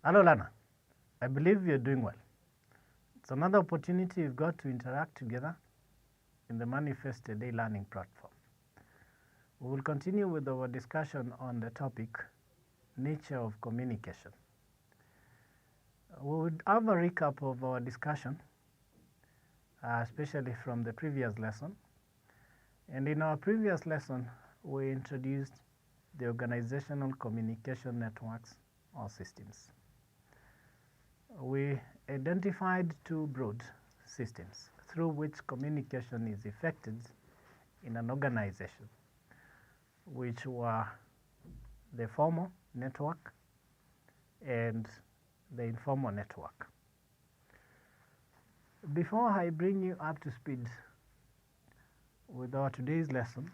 Hello, Lana. I believe you're doing well. It's another opportunity you've got to interact together in the Manifest a Day learning platform. We will continue with our discussion on the topic nature of communication. We would have a recap of our discussion, especially from the previous lesson. And in our previous lesson, we introduced the organizational communication networks or systems. We identified two broad systems through which communication is effected in an organization, which were the formal network and the informal network. Before I bring you up to speed with our today's lesson,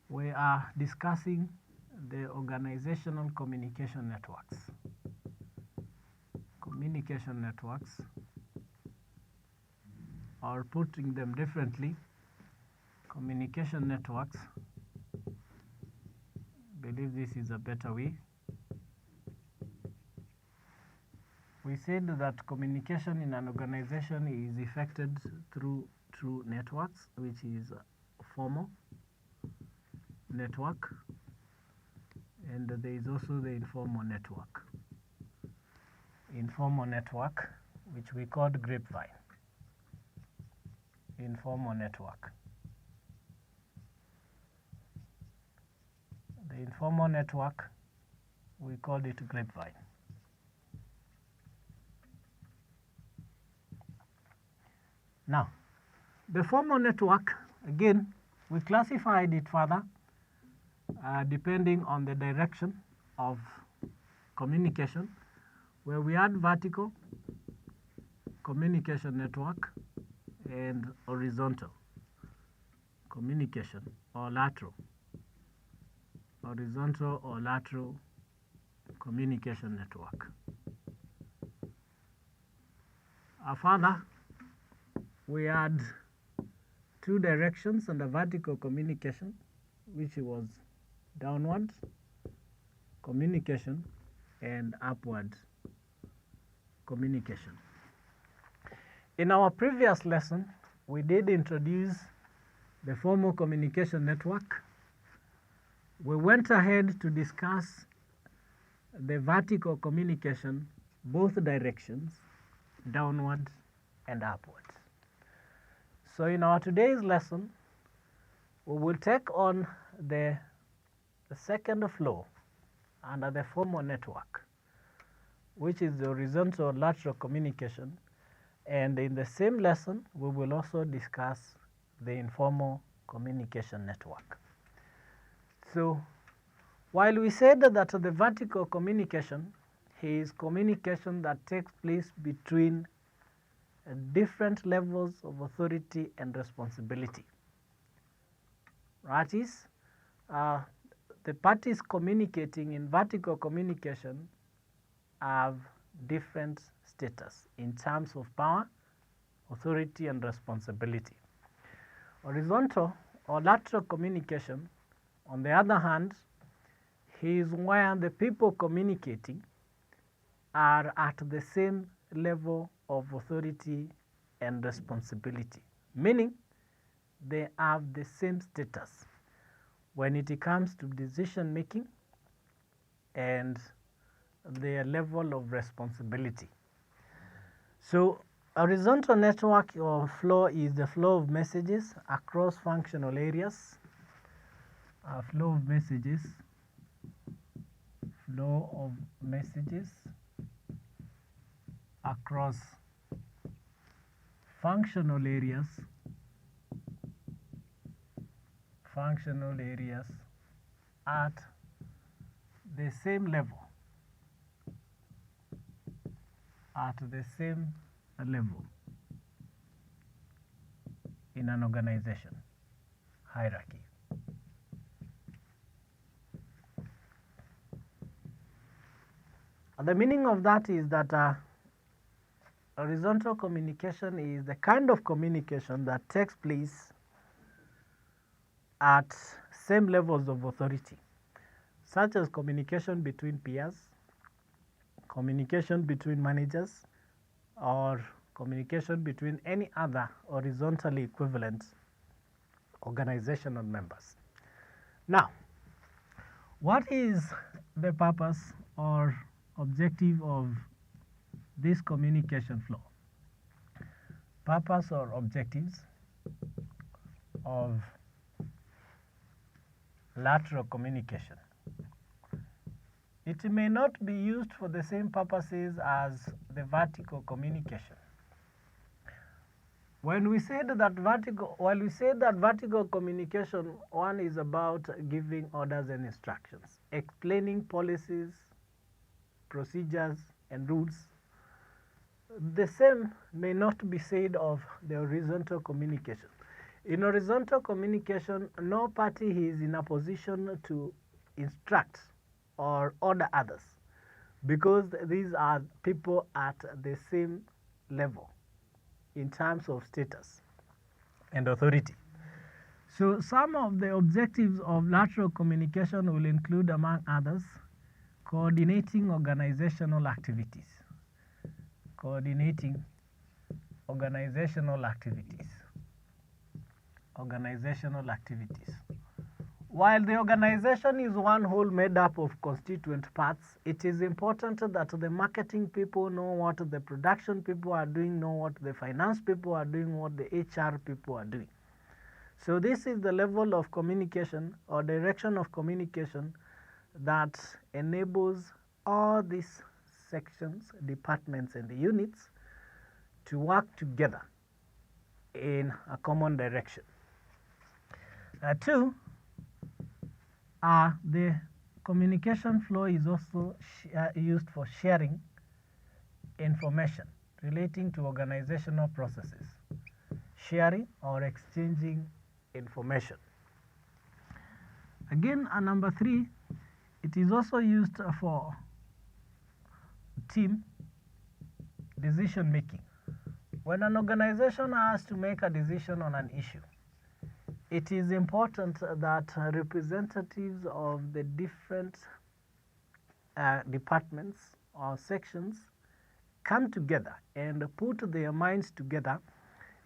we are discussing the organizational communication networks. Communication networks, or putting them differently, communication networks, I believe this is a better way. We said that communication in an organization is effected through networks, which is a formal network, and there is also the informal network. Informal network, which we called grapevine. Informal network. The informal network, we called it grapevine. Now, the formal network, again, we classified it further depending on the direction of communication, where we had vertical communication network and horizontal communication or lateral. Horizontal or lateral communication network. Further, we had two directions under vertical communication, which was downward communication and upward communication. In our previous lesson, we did introduce the formal communication network. We went ahead to discuss the vertical communication, both directions, downward and upward. So in our today's lesson, we will take on the second flow under the formal network, which is the horizontal lateral communication. And in the same lesson, we will also discuss the informal communication network. So while we said that the vertical communication is communication that takes place between different levels of authority and responsibility. That is, the parties communicating in vertical communication have different status in terms of power, authority, and responsibility. Horizontal or lateral communication, on the other hand, is where the people communicating are at the same level of authority and responsibility, meaning they have the same status when it comes to decision making and their level of responsibility. So horizontal network or flow is the flow of messages across functional areas. Flow of messages across functional areas at the same level, in an organization hierarchy. The meaning of that is that horizontal communication is the kind of communication that takes place at same levels of authority, such as communication between peers, communication between managers, or communication between any other horizontally equivalent organizational members. Now, what is the purpose or objective of this communication flow? Purpose or objectives of lateral communication. It may not be used for the same purposes as the vertical communication. While we said that vertical communication, one is about giving orders and instructions, explaining policies, procedures, and rules. The same may not be said of the horizontal communication. In horizontal communication, no party is in a position to instruct or order others, because these are people at the same level in terms of status and authority. So some of the objectives of lateral communication will include, among others, coordinating organizational activities. Coordinating organizational activities. Organizational activities. While the organization is one whole made up of constituent parts, it is important that the marketing people know what the production people are doing, know what the finance people are doing, what the HR people are doing. So this is the level of communication or direction of communication that enables all these sections, departments, and the units to work together in a common direction. Two, the communication flow is also used for sharing information relating to organizational processes, sharing or exchanging information. Again, number 3, it is also used for team decision making. When an organization has to make a decision on an issue, it is important that representatives of the different departments or sections come together and put their minds together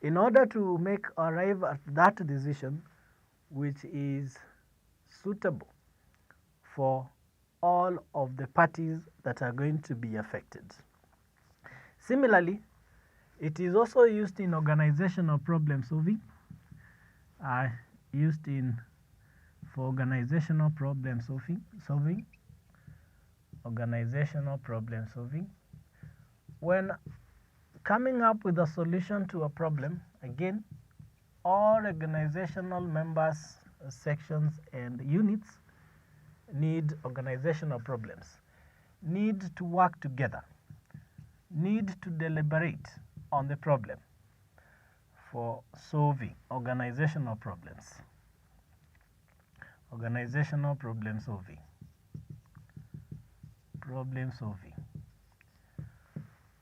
in order to arrive at that decision which is suitable for all of the parties that are going to be affected. Similarly, it is also used in organizational problem solving. Used for organizational problem solving. Organizational problem solving. When coming up with a solution to a problem, again, all organizational members, sections, and units need organizational problems, need to work together, need to deliberate on the problem for solving organizational problems. Organizational problem solving. Problem solving.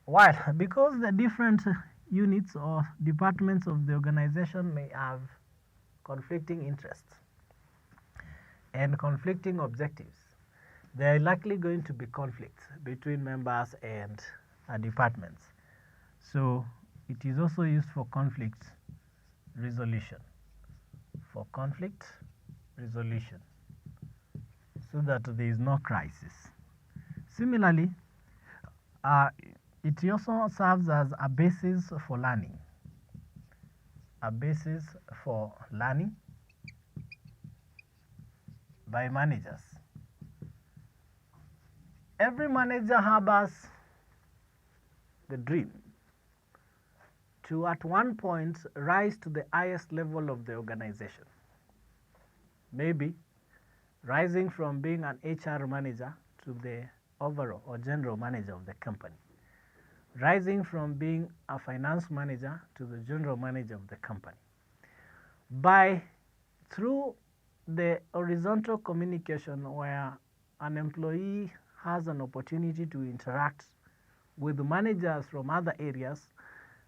While because the different units or departments of the organization may have conflicting interests and conflicting objectives, there are likely going to be conflicts between members and departments. So it is also used for conflict resolution. For conflict resolution, so that there is no crisis. Similarly, it also serves as a basis for learning. A basis for learning by managers. Every manager harbors the dream to at one point rise to the highest level of the organization. Maybe rising from being an HR manager to the overall or general manager of the company. Rising from being a finance manager to the general manager of the company. Through the horizontal communication, where an employee has an opportunity to interact with managers from other areas,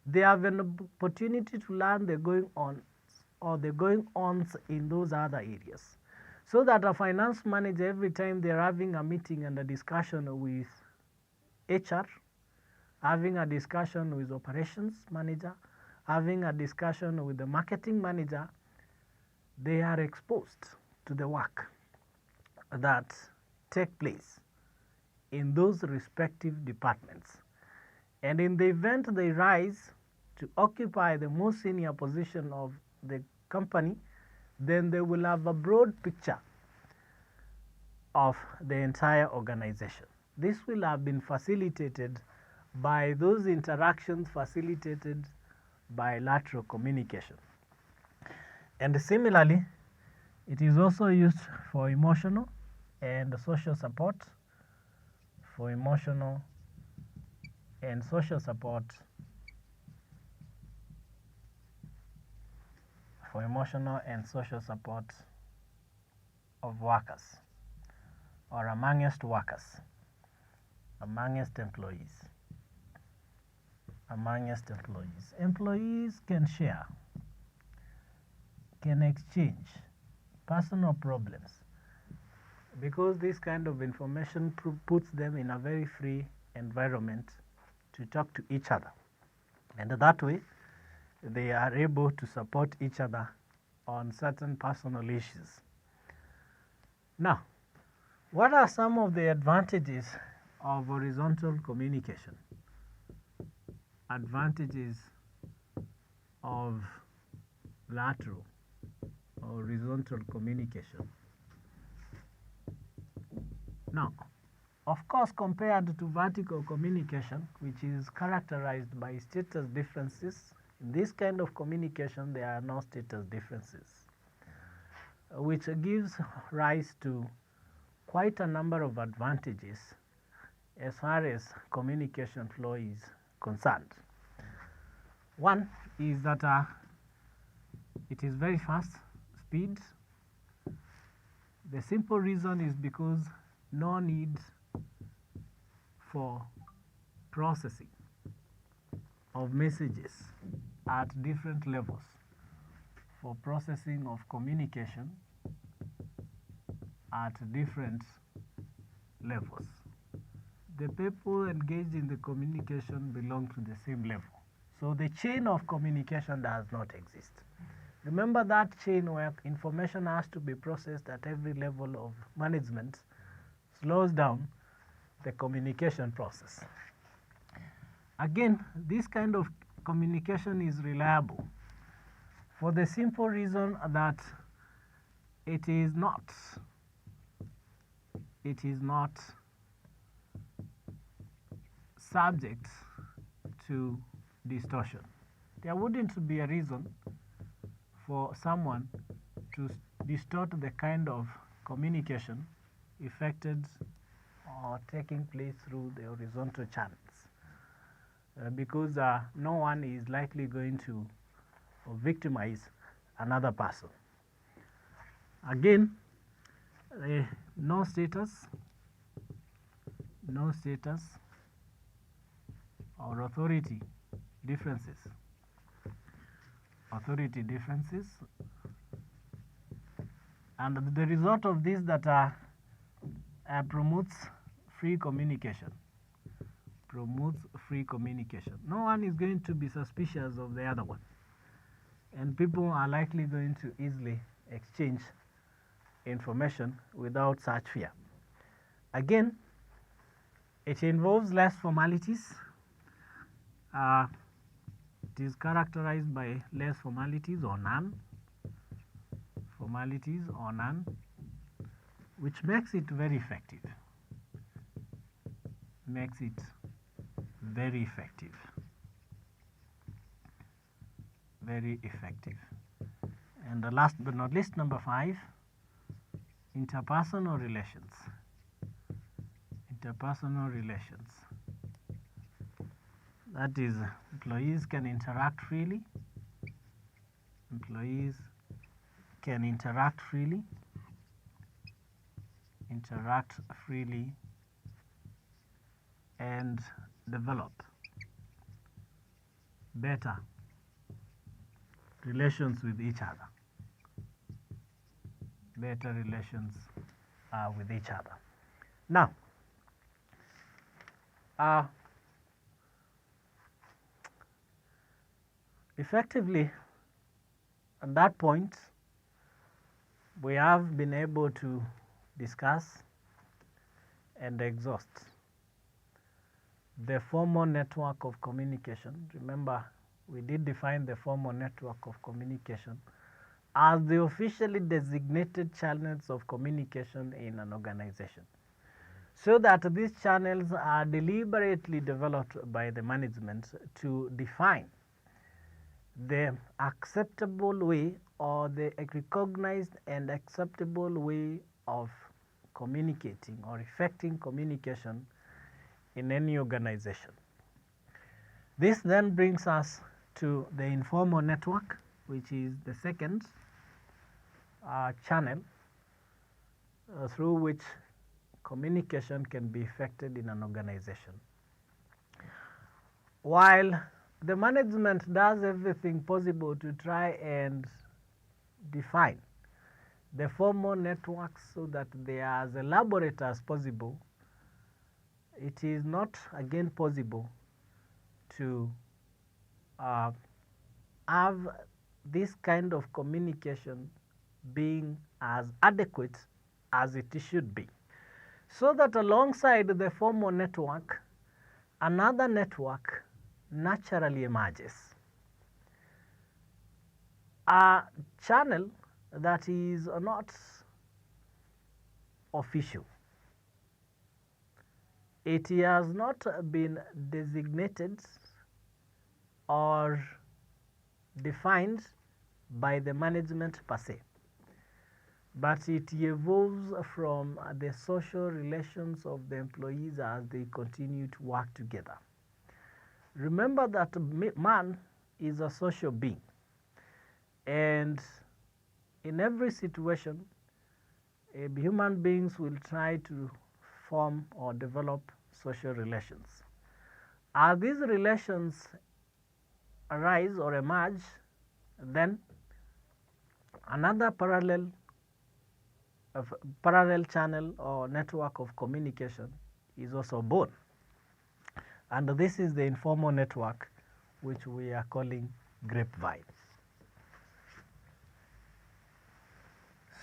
they have an opportunity to learn the going-ons or the going-ons in those other areas. So that a finance manager, every time they're having a meeting and a discussion with HR, having a discussion with operations manager, having a discussion with the marketing manager, they are exposed to the work that take place in those respective departments. And in the event they rise to occupy the most senior position of the company, then they will have a broad picture of the entire organization. This will have been facilitated by those interactions facilitated by lateral communication. And similarly, it is also used for emotional and social support, for emotional and social support, for emotional and social support of workers or amongst workers, amongst employees. Amongst employees. Employees can share, can exchange personal problems, because this kind of information puts them in a very free environment to talk to each other. And that way, they are able to support each other on certain personal issues. Now, what are some of the advantages of horizontal communication? Advantages of lateral or horizontal communication. Now, of course, compared to vertical communication, which is characterized by status differences, in this kind of communication there are no status differences, which gives rise to quite a number of advantages as far as communication flow is concerned. One is that it is very fast speed. The simple reason is because no need for processing of messages at different levels, for processing of communication at different levels. The people engaged in the communication belong to the same level. So the chain of communication does not exist. Remember that chain where information has to be processed at every level of management slows down the communication process. Again, this kind of communication is reliable for the simple reason that it is not subject to distortion. There wouldn't be a reason for someone to distort the kind of communication effected or taking place through the horizontal channels, because no one is likely going to victimize another person. Again, no status or authority differences. And the result of this that promotes free communication. No one is going to be suspicious of the other one, and people are likely going to easily exchange information without such fear. Again, it involves less formalities. It is characterized by less formalities or none, which makes it very effective. Very effective. And the last but not least, number 5, interpersonal relations. That is, employees can interact freely. And develop better relations with each other. better relations with each other. Now, effectively, at that point, we have been able to discuss and exhaust the formal network of communication. Remember, we did define the formal network of communication as the officially designated channels of communication in an organization, so that these channels are deliberately developed by the management to define the acceptable way or the recognized and acceptable way of communicating or effecting communication in any organization. This then brings us to the informal network, which is the second channel through which communication can be effected in an organization. While the management does everything possible to try and define the formal networks so that they are as elaborate as possible, it is not again possible to have this kind of communication being as adequate as it should be. So that alongside the formal network, another network naturally emerges. A channel that is not official. It has not been designated or defined by the management per se, but it evolves from the social relations of the employees as they continue to work together. Remember that man is a social being, and in every situation, human beings will try to form or develop social relations. As these relations arise or emerge, then another parallel channel or network of communication is also born. And this is the informal network, which we are calling grapevine.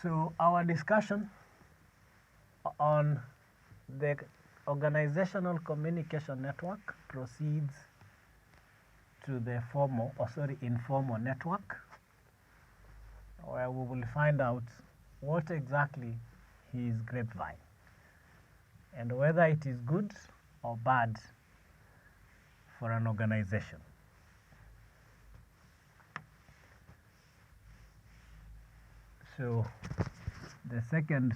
So our discussion on the organizational communication network proceeds to the informal network, where we will find out what exactly is grapevine and whether it is good or bad for an organization. So the second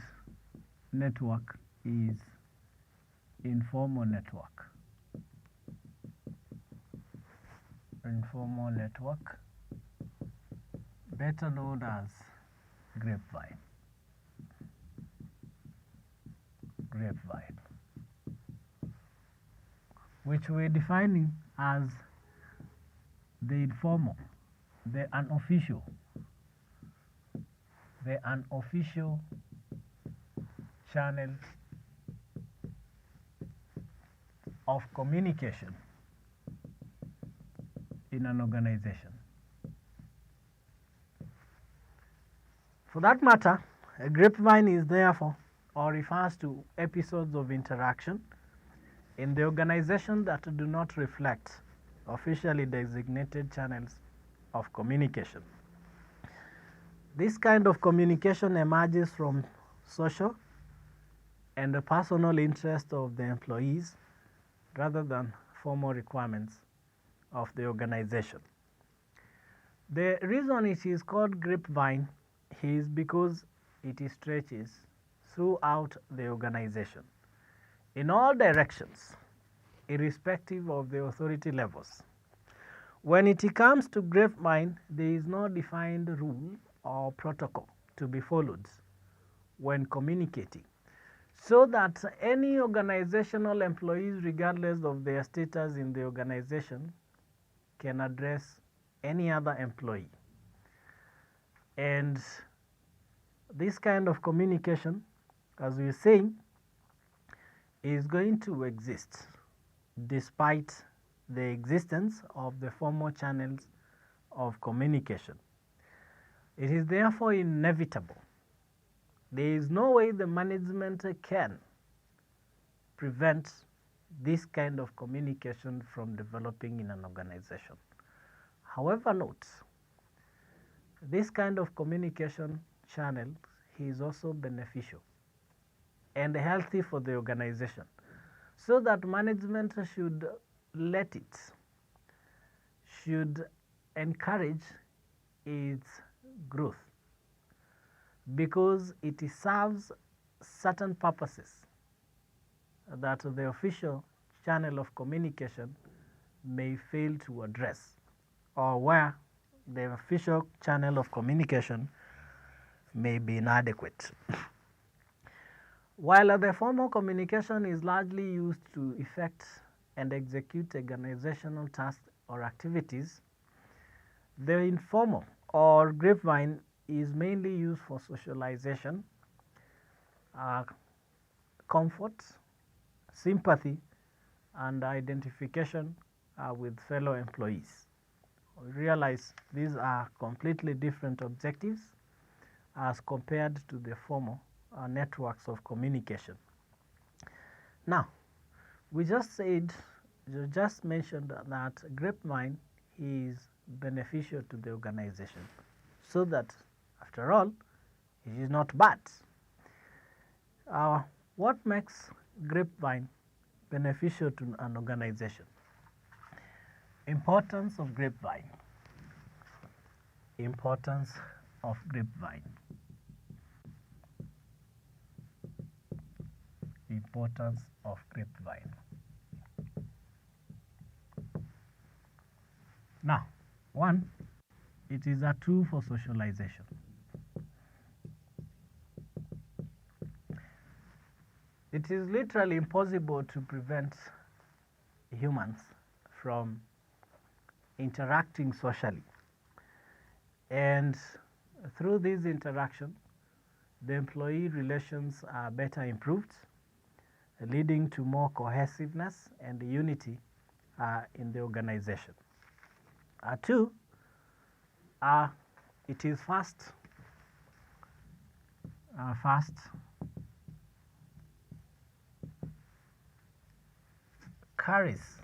network is informal network. Informal network, better known as grapevine. Grapevine, which we're defining as the informal, the unofficial channel of communication in an organization. For that matter, a grapevine is therefore or refers to episodes of interaction in the organization that do not reflect officially designated channels of communication. This kind of communication emerges from social and the personal interest of the employees rather than formal requirements of the organization. The reason it is called grapevine is because it stretches throughout the organization in all directions, irrespective of the authority levels. When it comes to grapevine, there is no defined rule or protocol to be followed when communicating, so that any organizational employees, regardless of their status in the organization, can address any other employee. And this kind of communication, as we are saying, is going to exist despite the existence of the formal channels of communication. It is therefore inevitable. There is no way the management can prevent this kind of communication from developing in an organization. However, note, this kind of communication channel is also beneficial and healthy for the organization, so that management should encourage its growth, because it serves certain purposes that the official channel of communication may fail to address, or where the official channel of communication may be inadequate. While the formal communication is largely used to effect and execute organizational tasks or activities, the informal or grapevine is mainly used for socialization, comfort, sympathy, and identification with fellow employees. We realize these are completely different objectives as compared to the formal networks of communication. Now, we just mentioned that grapevine is beneficial to the organization, so that after all, it is not bad. What makes grapevine beneficial to an organization? Importance of grapevine. Importance of grapevine. Importance of grapevine. Now, one, it is a tool for socialization. It is literally impossible to prevent humans from interacting socially, and through this interaction, the employee relations are better improved, leading to more cohesiveness and unity in the organization. Two, it is fast, carries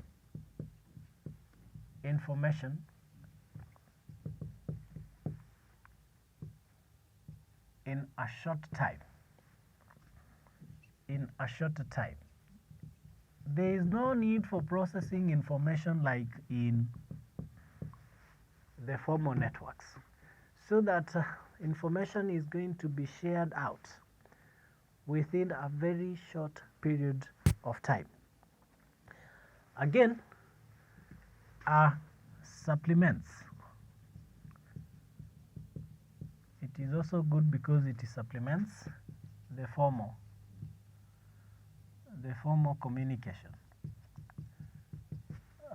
information in a short time. There is no need for processing information like in the formal networks, so that information is going to be shared out within a very short period of time. Again, supplements. It is also good because it supplements the formal communication.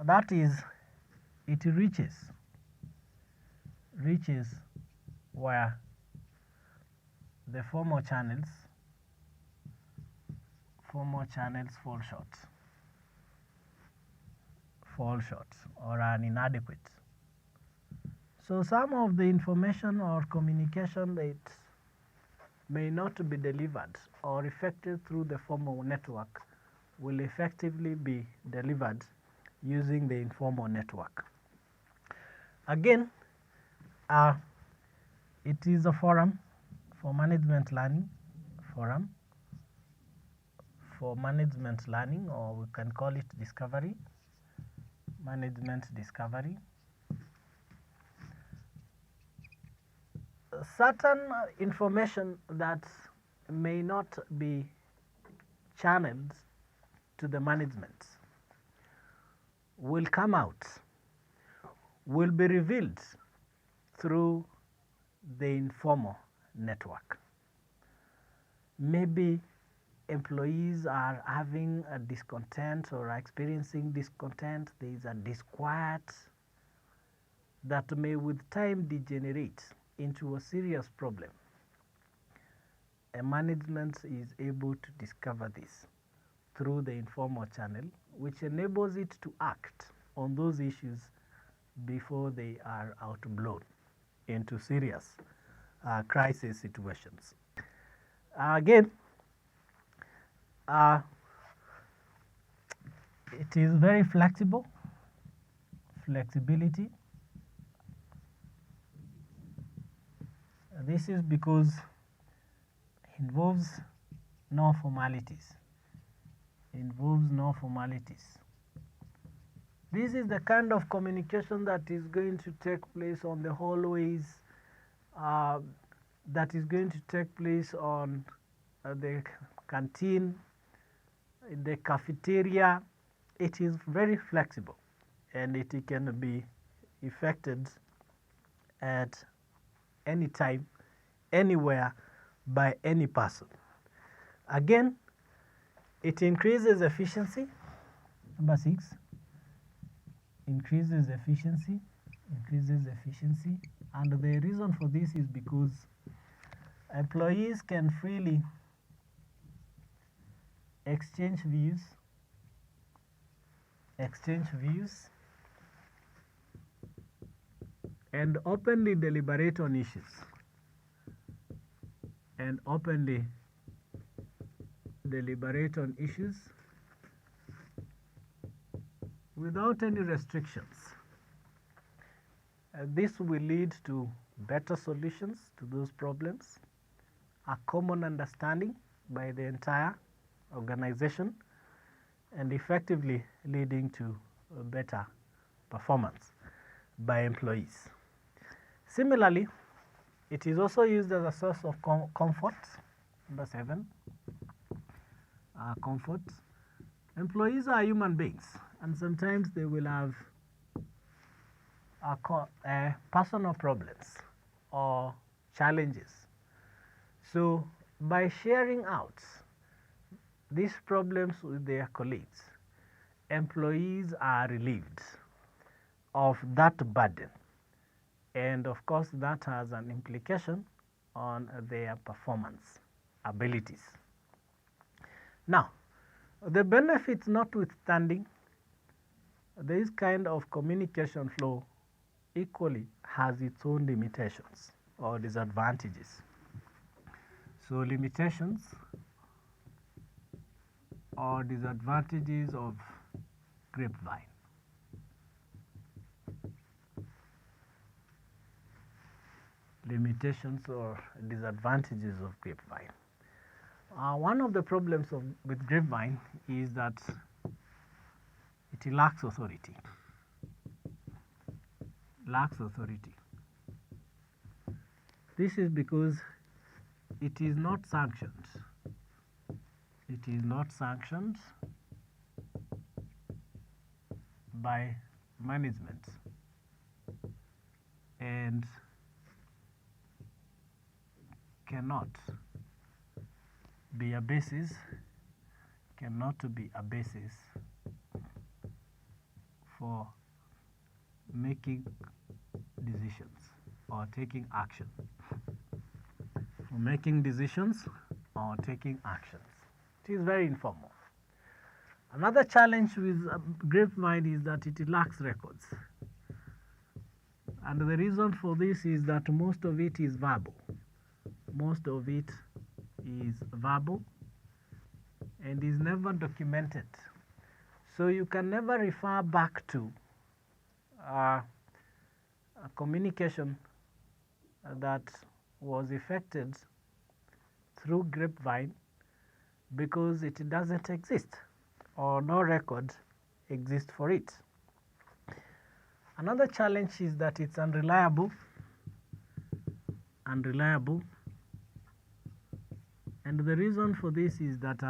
That is, it reaches where the formal channels fall short or are inadequate. So some of the information or communication that may not be delivered or effected through the formal network will effectively be delivered using the informal network. Again, it is a forum for management learning, or we can call it discovery, management discovery. Certain information that may not be channeled to the management will come out, will be revealed through the informal network. Maybe employees are having a discontent or are experiencing discontent. There is a disquiet that may with time degenerate into a serious problem. a management is able to discover this through the informal channel, which enables it to act on those issues before they are outblown into serious crisis situations. Again, it is very flexible, flexibility. This is because it involves no formalities. This is the kind of communication that is going to take place on the hallways, that is going to take place on the canteen, the cafeteria. It is very flexible and it can be effected at any time, anywhere, by any person. Again, it increases efficiency. Number 6, increases efficiency, and the reason for this is because employees can freely exchange views, and openly deliberate on issues, without any restrictions. This will lead to better solutions to those problems, a common understanding by the entire organization, and effectively leading to a better performance by employees. Similarly, it is also used as a source of comfort. Number 7, comfort. Employees are human beings, and sometimes they will have personal problems or challenges. So by sharing out these problems with their colleagues, employees are relieved of that burden, and of course that has an implication on their performance abilities. Now, the benefits notwithstanding, this kind of communication flow equally has its own limitations or disadvantages. So limitations or disadvantages of grapevine. Limitations or disadvantages of grapevine. One of the problems with grapevine is that it lacks authority. This is because it is not sanctioned. By management, and cannot be a basis for making decisions or taking action. It is very informal. Another challenge with grapevine is that it lacks records. And the reason for this is that most of it is verbal. And is never documented. So you can never refer back to a communication that was effected through grapevine because it doesn't exist, or no record exists for it. Another challenge is that it's unreliable, and the reason for this is that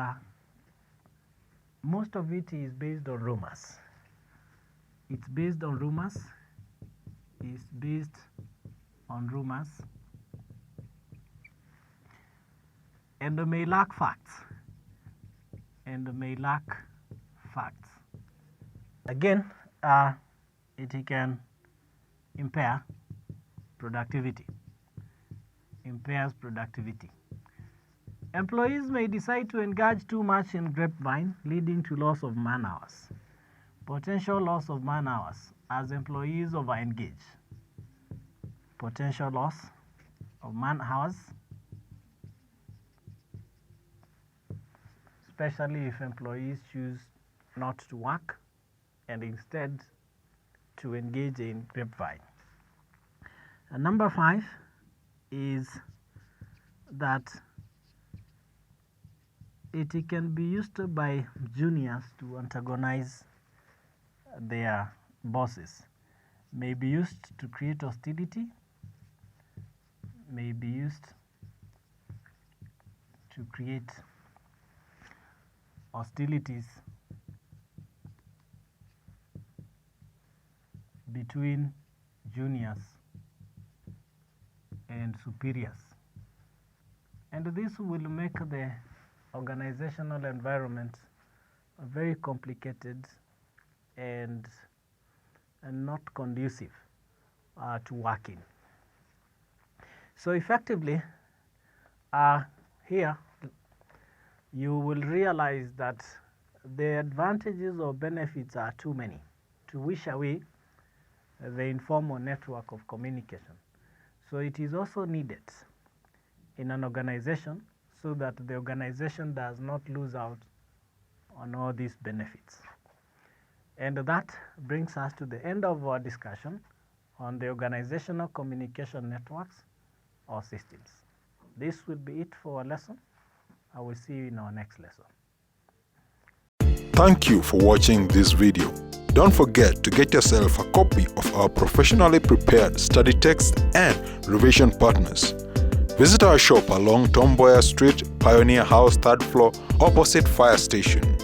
most of it is based on rumors. It's based on rumors, and may lack facts. Again, it can impair productivity. Employees may decide to engage too much in grapevine, leading to loss of man hours. Potential loss of man hours as employees over-engage. Potential loss of man hours, especially if employees choose not to work and instead to engage in grapevine. And number 5 is that it can be used by juniors to antagonize their bosses, may be used to create hostility, may be used to create hostilities between juniors and superiors. And this will make the organizational environment very complicated and not conducive to working. So effectively, here you will realize that the advantages or benefits are too many to wish away the informal network of communication. So it is also needed in an organization so that the organization does not lose out on all these benefits. And that brings us to the end of our discussion on the organizational communication networks or systems. This will be it for our lesson. I will see you in our next lesson. Thank you for watching this video. Don't forget to get yourself a copy of our professionally prepared study text and revision partners. Visit our shop along Tom Boyer Street, Pioneer House, 3rd floor, opposite Fire Station.